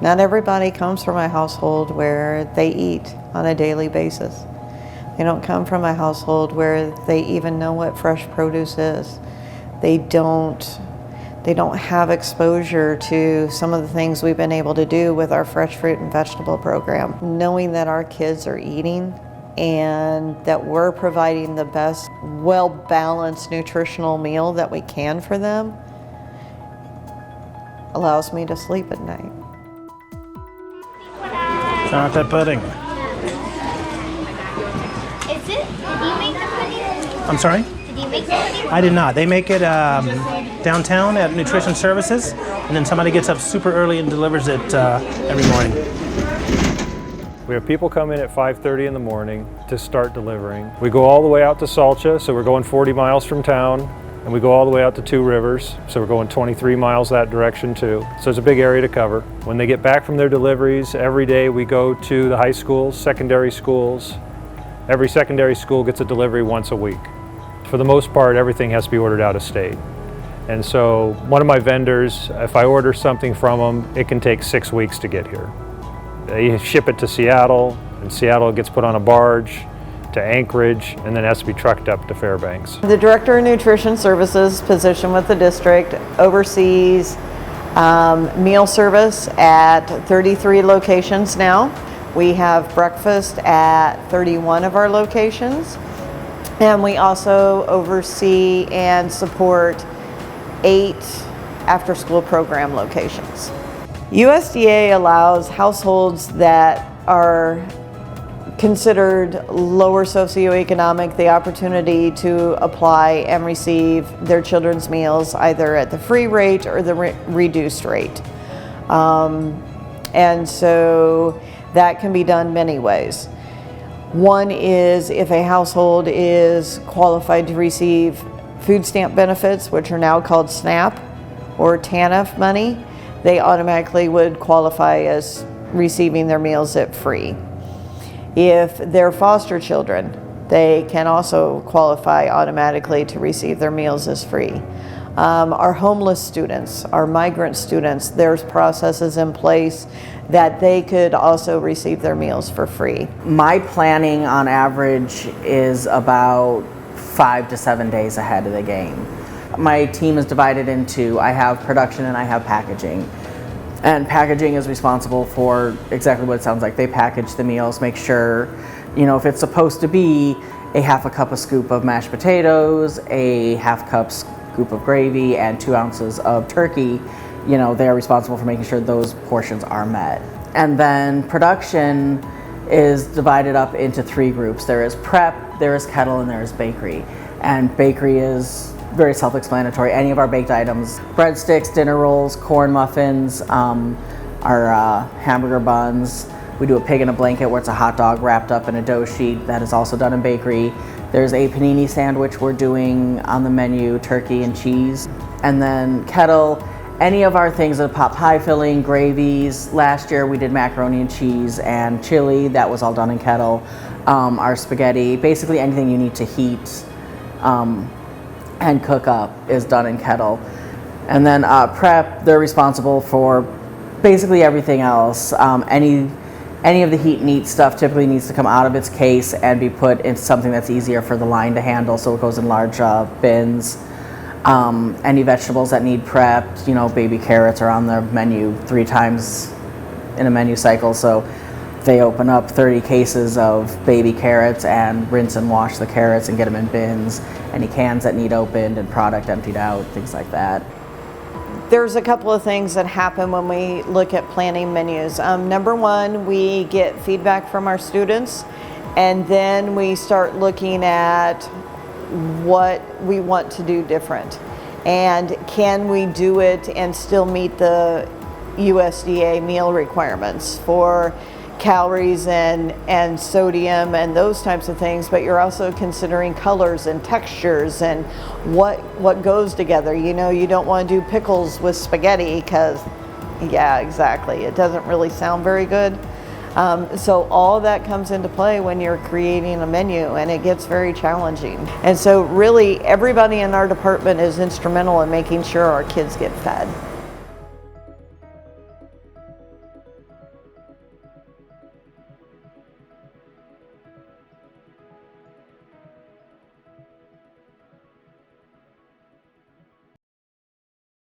Not everybody comes from a household where they eat on a daily basis. They don't come from a household where they even know what fresh produce is. They don't have exposure to some of the things we've been able to do with our fresh fruit and vegetable program. Knowing that our kids are eating and that we're providing the best, well-balanced nutritional meal that we can for them allows me to sleep at night. Try out that pudding. Is it? Did you make the pudding? I'm sorry? Did you make the pudding? I did not. They make it downtown at Nutrition Services, and then somebody gets up super early and delivers it every morning. We have people come in at 5:30 in the morning to start delivering. We go all the way out to Salcha, so we're going 40 miles from town, and we go all the way out to Two Rivers, so we're going 23 miles that direction too. So it's a big area to cover. When they get back from their deliveries, every day we go to the high schools, secondary schools. Every secondary school gets a delivery once a week. For the most part, everything has to be ordered out of state. And so one of my vendors, if I order something from them, it can take 6 weeks to get here. They ship it to Seattle, and Seattle gets put on a barge to Anchorage, and then has to be trucked up to Fairbanks. The Director of Nutrition Services position with the district oversees meal service at 33 locations now. We have breakfast at 31 of our locations, and we also oversee and support 8 after-school program locations. USDA allows households that are considered lower socioeconomic the opportunity to apply and receive their children's meals either at the free rate or the reduced rate. And so that can be done many ways. One is if a household is qualified to receive food stamp benefits, which are now called SNAP or TANF money, they automatically would qualify as receiving their meals at free. If they're foster children, they can also qualify automatically to receive their meals as free. Our homeless students, our migrant students, there's processes in place that they could also receive their meals for free. My planning on average is about 5 to 7 days ahead of the game. My team is divided into, I have production and I have packaging. And packaging is responsible for exactly what it sounds like. They package the meals, make sure, if it's supposed to be a half a cup of scoop of mashed potatoes, a half cup scoop of gravy, and 2 ounces of turkey, they're responsible for making sure those portions are met. And then production is divided up into 3 groups. There is prep, there is kettle, and there is bakery. And bakery is very self-explanatory. Any of our baked items, breadsticks, dinner rolls, corn muffins, our hamburger buns. We do a pig in a blanket where it's a hot dog wrapped up in a dough sheet. That is also done in bakery. There's a panini sandwich we're doing on the menu, turkey and cheese. And then kettle, any of our things that pot pie filling, gravies. Last year we did macaroni and cheese and chili. That was all done in kettle. Our spaghetti, basically anything you need to heat and cook up is done in kettle. And then prep, they're responsible for basically everything else. Any of the heat and eat stuff typically needs to come out of its case and be put into something that's easier for the line to handle, so it goes in large bins. Any vegetables that need prepped, baby carrots are on the menu 3 times in a menu cycle, so they open up 30 cases of baby carrots and rinse and wash the carrots and get them in bins. Any cans that need opened and product emptied out, things like that. There's a couple of things that happen when we look at planning menus. Number one, we get feedback from our students, and then we start looking at what we want to do different. And can we do it and still meet the USDA meal requirements for calories and sodium and those types of things, but you're also considering colors and textures and what goes together. You don't want to do pickles with spaghetti because, yeah, exactly, it doesn't really sound very good. So all that comes into play when you're creating a menu, and it gets very challenging. And so really everybody in our department is instrumental in making sure our kids get fed.